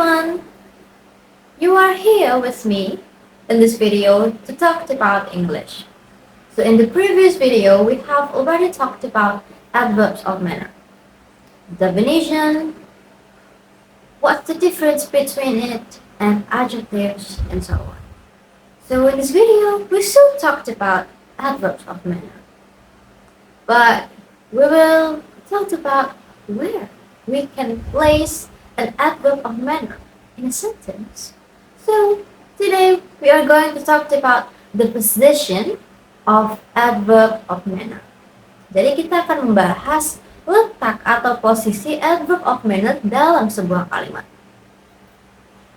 everyone! You are here with me in this video to talk about English. So in the previous video, we have already talked about adverbs of manner. Definition, what's the difference between it and adjectives and so on. So in this video, we still talked about adverbs of manner. But we will talk about where we can place an adverb of manner in a sentence. So today we are going to talk about the position of adverb of manner. Jadi kita akan membahas letak atau posisi adverb of manner dalam sebuah kalimat.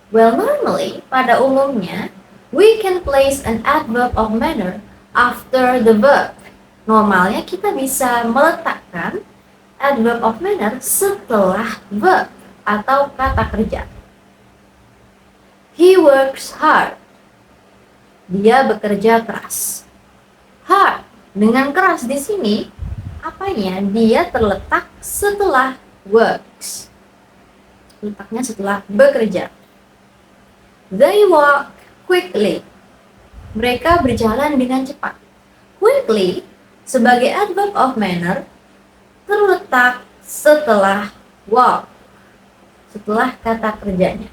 Well, normally pada umumnya we can place an adverb of manner after the verb. Normalnya kita bisa meletakkan adverb of manner setelah verb atau kata kerja. He works hard. Dia bekerja keras. Hard dengan keras di sini apanya? Dia terletak setelah works. Letaknya setelah bekerja. They walk quickly. Mereka berjalan dengan cepat. Quickly sebagai adverb of manner terletak setelah walk, setelah kata kerjanya.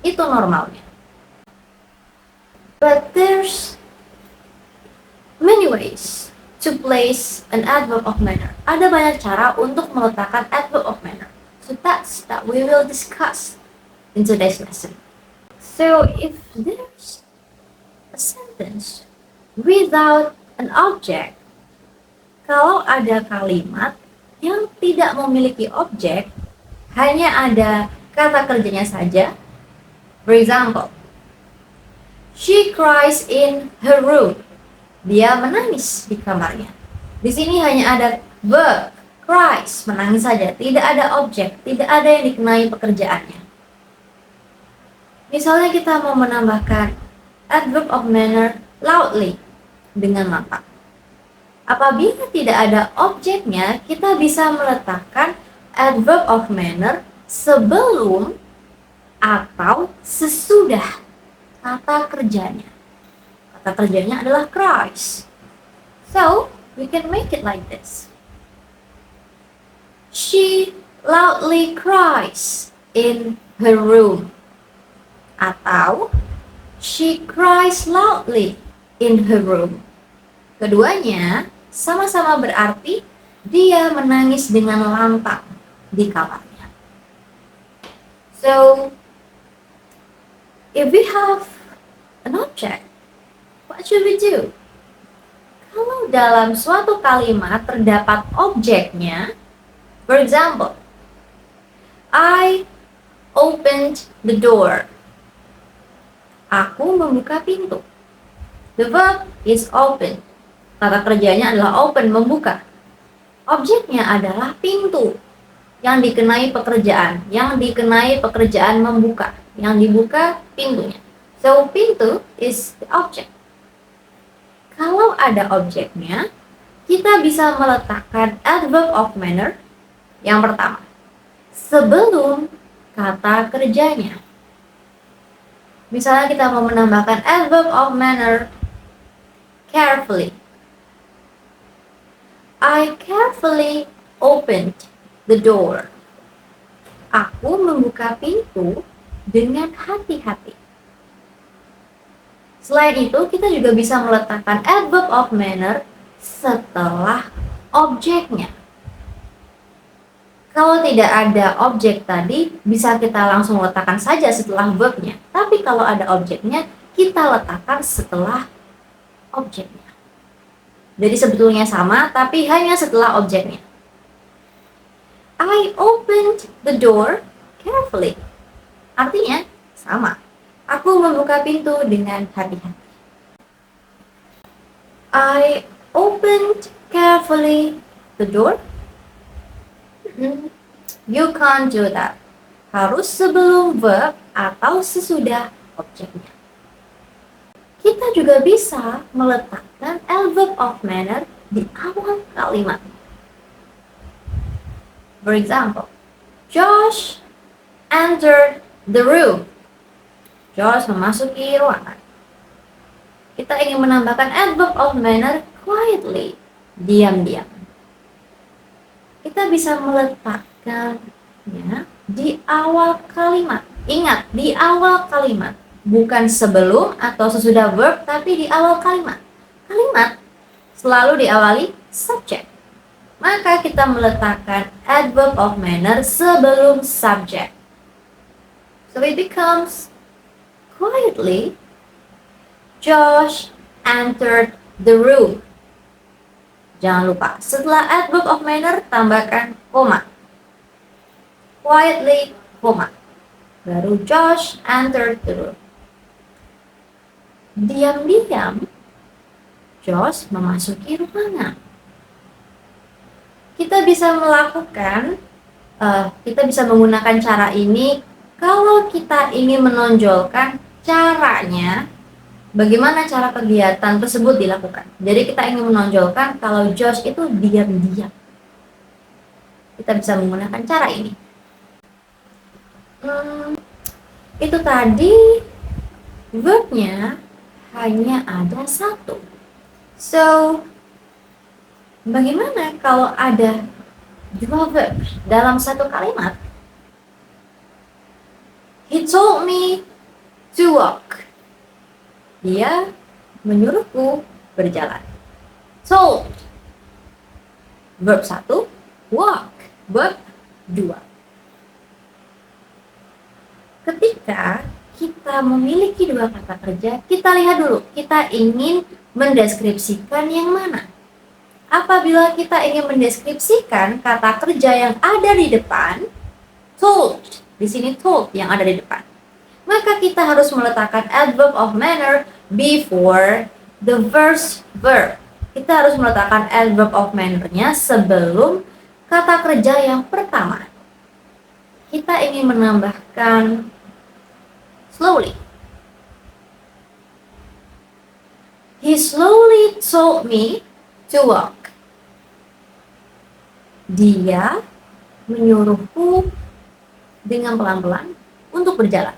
Itu normalnya. But there's many ways to place an adverb of manner. Ada banyak cara untuk meletakkan adverb of manner. So that's that we will discuss in today's lesson. So if there's a sentence without an object, kalau ada kalimat yang tidak memiliki objek, hanya ada kata kerjanya saja. For example, she cries in her room. Dia menangis di kamarnya. Di sini hanya ada verb, cries, menangis saja. Tidak ada objek, tidak ada yang dikenai pekerjaannya. Misalnya kita mau menambahkan adverb of manner loudly, dengan lantang. Apabila tidak ada objeknya, kita bisa meletakkan adverb of manner sebelum atau sesudah kata kerjanya. Kata kerjanya adalah cries. So, we can make it like this. She loudly cries in her room. Atau, she cries loudly in her room. Keduanya sama-sama berarti dia menangis dengan lantang di kamarnya. So, if we have an object, what should we do? Kalau dalam suatu kalimat terdapat objeknya, for example, I opened the door. Aku membuka pintu. The verb is open. Kata kerjanya adalah open, membuka. Objeknya adalah pintu yang dikenai pekerjaan membuka, yang dibuka pintunya. So, pintu is the object. Kalau ada objeknya, kita bisa meletakkan adverb of manner yang pertama, sebelum kata kerjanya. Misalnya kita mau menambahkan adverb of manner carefully. I carefully opened the door. Aku membuka pintu dengan hati-hati. Selain itu, kita juga bisa meletakkan adverb of manner setelah objeknya. Kalau tidak ada objek tadi, bisa kita langsung letakkan saja setelah verbnya. Tapi kalau ada objeknya, kita letakkan setelah objeknya. Jadi sebetulnya sama, tapi hanya setelah objeknya. I opened the door carefully. Artinya sama. Aku membuka pintu dengan hati-hati. I opened carefully the door. You can't do that. Harus sebelum verb atau sesudah objeknya. Kita juga bisa meletakkan adverb of manner di awal kalimat. For example, Josh entered the room. Josh memasuki ruangan. Kita ingin menambahkan adverb of manner quietly, diam-diam. Kita bisa meletakkan ya, di awal kalimat. Ingat, di awal kalimat, bukan sebelum atau sesudah verb, tapi di awal kalimat. Kalimat selalu diawali subject. Maka kita meletakkan adverb of manner sebelum subject. So it becomes quietly, Josh entered the room. Jangan lupa, setelah adverb of manner, tambahkan koma. Quietly, koma. Baru Josh entered the room. Diam-diam, Josh memasuki ruangan. Kita bisa menggunakan cara ini kalau kita ingin menonjolkan caranya, bagaimana cara kegiatan tersebut dilakukan. Jadi kita ingin menonjolkan kalau Josh itu diam-diam. Kita bisa menggunakan cara ini. Itu tadi verbnya hanya ada satu. So, bagaimana kalau ada dua verb dalam satu kalimat? He told me to walk. Dia menyuruhku berjalan. Told, verb 1, walk, verb 2. Ketika kita memiliki dua kata kerja, kita lihat dulu, kita ingin mendeskripsikan yang mana. Apabila kita ingin mendeskripsikan kata kerja yang ada di depan, told, di sini told yang ada di depan, maka kita harus meletakkan adverb of manner before the first verb. Kita harus meletakkan adverb of manner-nya sebelum kata kerja yang pertama. Kita ingin menambahkan slowly. He slowly told me to walk. Dia menyuruhku dengan pelan-pelan untuk berjalan.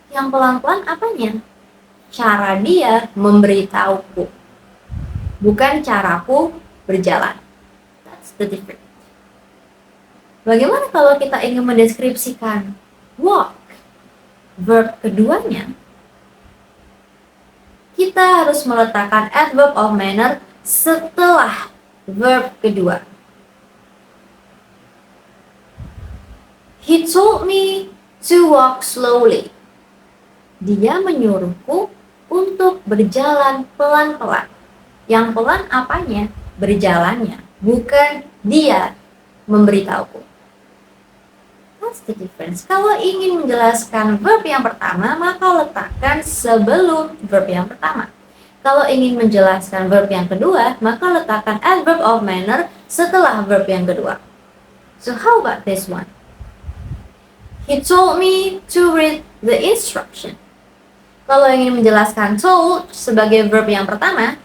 Yang pelan-pelan apanya? Cara dia memberitahuku, bukan caraku berjalan. That's the difference. Bagaimana kalau kita ingin mendeskripsikan walk, verb keduanya? Kita harus meletakkan adverb of manner setelah verb kedua. He told me to walk slowly. Dia menyuruhku untuk berjalan pelan-pelan. Yang pelan apanya? Berjalannya, bukan dia memberitahuku. That's the difference. Kalau ingin menjelaskan verb yang pertama, maka letakkan sebelum verb yang pertama. Kalau ingin menjelaskan verb yang kedua, maka letakkan adverb of manner setelah verb yang kedua. So how about this one? He told me to read the instruction. Kalau ingin menjelaskan told sebagai verb yang pertama,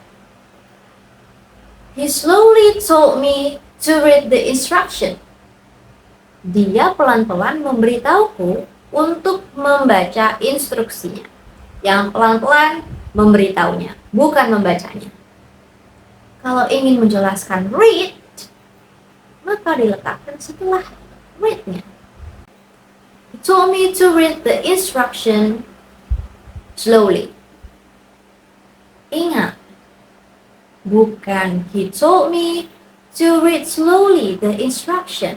he slowly told me to read the instruction. Dia pelan-pelan memberitahuku untuk membaca instruksinya. Yang pelan-pelan memberitahunya, bukan membacanya. Kalau ingin menjelaskan read, maka diletakkan setelah read-nya. He told me to read the instruction slowly. Ingat, bukan he told me to read slowly the instruction.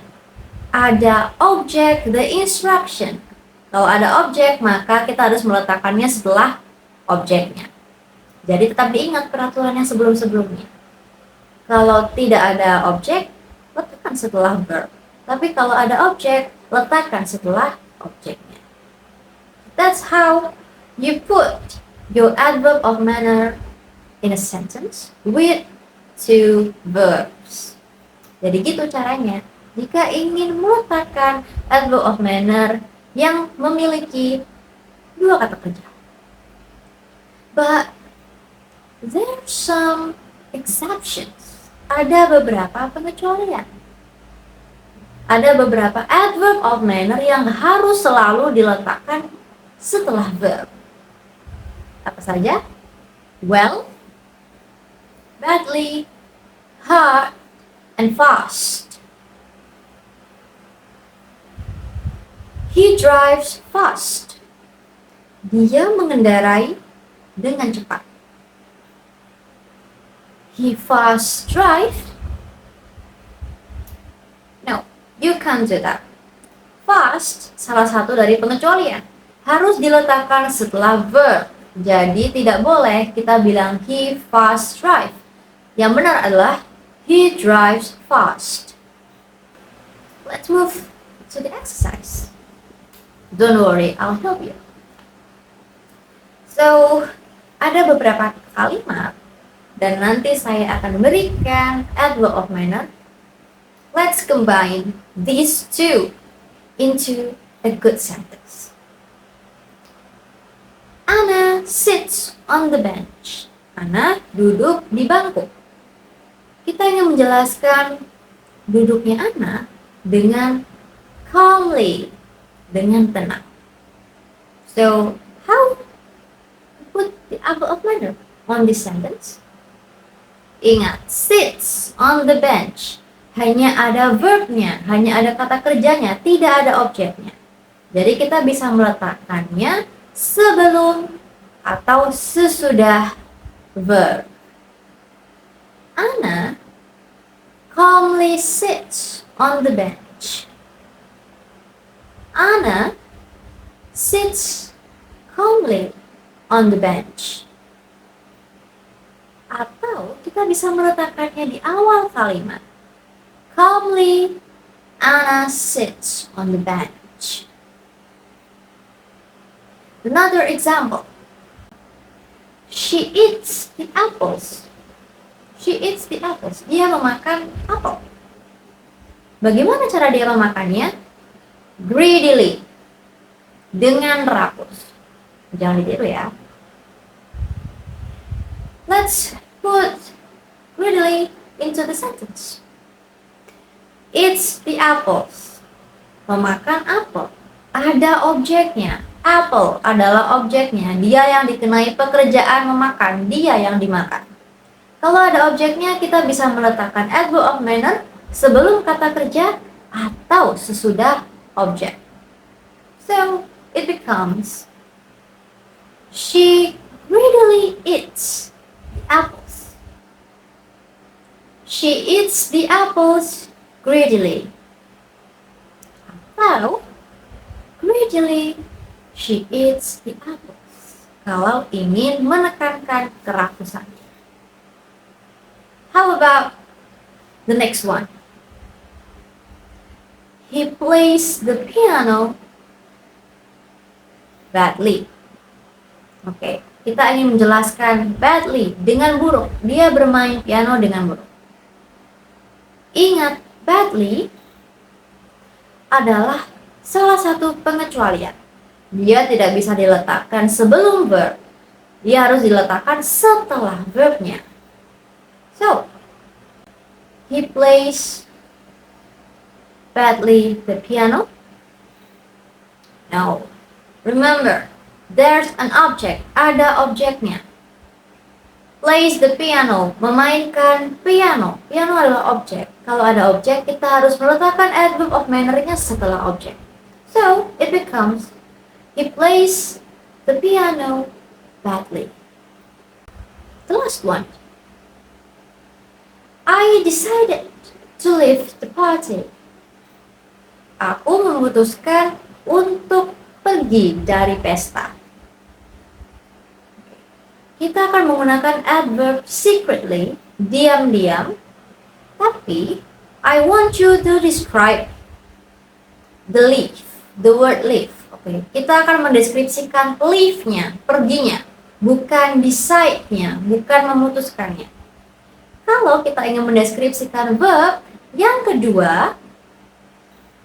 Ada objek the instruction. Kalau ada objek, maka kita harus meletakkannya setelah objeknya. Jadi tetap diingat peraturan yang sebelum-sebelumnya. Kalau tidak ada objek, letakkan setelah verb. Tapi kalau ada objek, letakkan setelah objeknya. That's how you put your adverb of manner in a sentence with two verbs. Jadi gitu caranya. Jika ingin meletakkan adverb of manner yang memiliki dua kata kerja. But there are some exceptions. Ada beberapa pengecualian. ada beberapa adverb of manner yang harus selalu diletakkan setelah verb. Apa saja? Well, badly, hard, and fast. He drives fast. Dia mengendarai dengan cepat. He fast drive. No, you can't do that. Fast, salah satu dari pengecualian, harus diletakkan setelah verb. Jadi tidak boleh kita bilang he fast drive. Yang benar adalah he drives fast. Let's move to the exercise. Don't worry, I'll help you. So, ada beberapa kalimat dan nanti saya akan berikan adverb of manner. Let's combine these two into a good sentence. Anna sits on the bench. Anna duduk di bangku. Kita ingin menjelaskan duduknya Anna dengan calmly, dengan tenang. So, how to put the adverb of manner on this sentence? Ingat, sits on the bench. Hanya ada verbnya, hanya ada kata kerjanya, tidak ada objeknya. Jadi kita bisa meletakkannya sebelum atau sesudah verb. Anna calmly sits on the bench. Anna sits calmly on the bench. Atau kita bisa meletakkannya di awal kalimat. Calmly, Anna sits on the bench. Another example. She eats the apples. She eats the apples. Dia memakan apel. Bagaimana cara dia memakannya? Greedily. Dengan rakus. Jangan ditiru ya. Let's put greedily into the sentence. Eats the apples. Memakan apel. Ada objeknya. Apple adalah objeknya. Dia yang dikenai pekerjaan memakan. Dia yang dimakan. Kalau ada objeknya, kita bisa meletakkan adverb of manner sebelum kata kerja atau sesudah objek. So, it becomes she greedily eats the apples. She eats the apples greedily. Atau greedily she eats the apples. Kalau ingin menekankan kerakusannya. How about the next one? He plays the piano badly. Oke, kita ingin menjelaskan badly dengan buruk. Dia bermain piano dengan buruk. Ingat, badly adalah salah satu pengecualian. Dia tidak bisa diletakkan sebelum verb. Dia harus diletakkan setelah verbnya. So, he plays badly the piano. No. Remember, there's an object. Ada objeknya. Plays the piano. Memainkan piano. Piano adalah objek. Kalau ada objek, kita harus meletakkan adverb of manner-nya setelah objek. So, it becomes he plays the piano badly. The last one. I decided to leave the party. Aku memutuskan untuk pergi dari pesta. Kita akan menggunakan adverb secretly, diam-diam. Tapi, I want you to describe the leave, the word leave. Oke, kita akan mendeskripsikan leave-nya, perginya, bukan decide-nya, bukan memutuskannya. Kalau kita ingin mendeskripsikan verb yang kedua,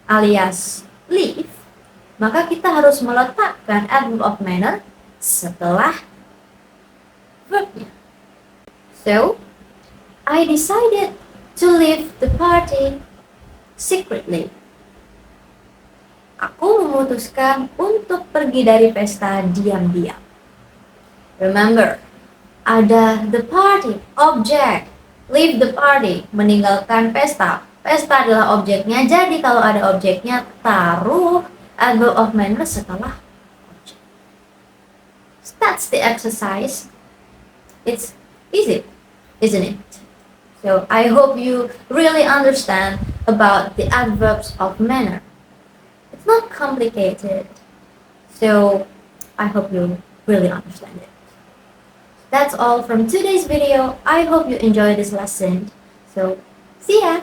alias leave, maka kita harus meletakkan adverb of manner setelah verbnya. So, I decided to leave the party secretly. Aku memutuskan untuk pergi dari pesta diam-diam. Remember, ada the party, objek. Leave the party, meninggalkan pesta. Pesta adalah objeknya, jadi kalau ada objeknya, taruh adverb of manner setelah objek. That's the exercise. It's easy, isn't it? So I hope you really understand about the adverbs of manner. It's not complicated. So I hope you really understand it. That's all from today's video. I hope you enjoyed this lesson. So see ya!